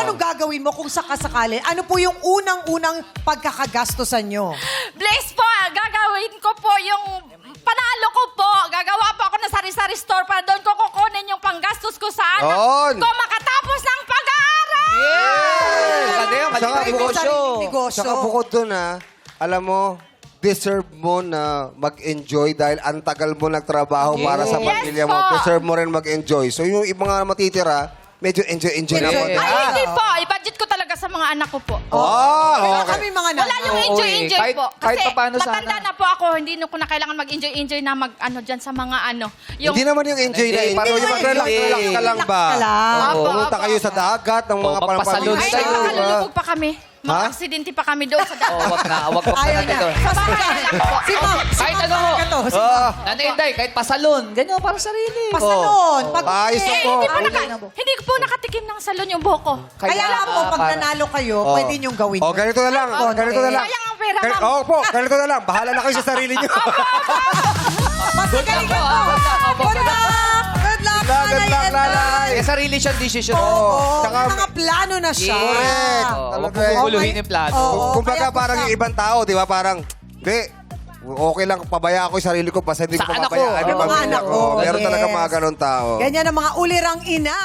anong gagawin mo kung sakasakali? Ano po yung unang-unang pagkakagastosan nyo? Blaze po, gagawin ko po yung panalo ko po. Gagawa po ako ng sari-sari store para doon ko kukunin yung panggastos ko sa anak Yun. ko makatapos ng pag-aaral. Maganda yun, Saka maganda yung bukod- negosyo. negosyo. Saka bukod dun alam mo, deserve mo na mag-enjoy dahil ang tagal mo nagtrabaho para sa Yes pamilya mo. po. Deserve mo rin mag-enjoy. So yung ibang mga matitira, medyo enjoy na po. Yeah. Ay, hindi po. I-budget ko talaga sa mga anak ko po. Kaya okay. kami mga Wala yung Oo, enjoy-enjoy kahit- po. kahit Kasi papaano matanda sana. na po ako. Hindi na ko na kailangan mag-enjoy-enjoy na mag-ano dyan sa mga ano. Yung, Hindi naman yung enjoy na Hindi, enjoy. parang Yung mag-relax ka lang ba? Relax ka lang. Opo, Pumunta opo, kayo sa opo. dagat ng mga Oo, magpasalon Ay, sa'yo, nakakalulubog pa kami. Ha? Mag-aksidente pa kami doon sa Oh, dagat. wag pa Ayaw natin niya. to. Si Kahit ano ho. Si Nanay Inday, kahit pasalon, ganyan para sarili. Pasalon. Pag, Ayos Eh, po. hindi ko po nakatikim ng salon yung buhok ko. kaya lang po, pag nanalo kayo, pwede niyong gawin. Oh, ganito na lang. Ganito na lang. Sayang ang pera, Gan- ma'am. Oo po, ganito na lang. Bahala na kayo sa sarili niyo. Mas magaling ka po. Good luck! Good luck, Good luck, Nanay. nanay. Eh, sarili siyang desisyon. Oo, Saka- may mga plano na siya. Correct. Huwag Talaga mo eh. guguluhin yung plano. Oo. Kumbaga kaya po parang siya- yung ibang tao, di ba? Parang, hindi, okay lang, pabaya ko yung sarili ko, basta hindi ko Sa anak ko. papabayaan yung Mga pamilya anak ko. ko, Meron yes. talaga mga ganun tao. Ganyan ang mga ulirang ina.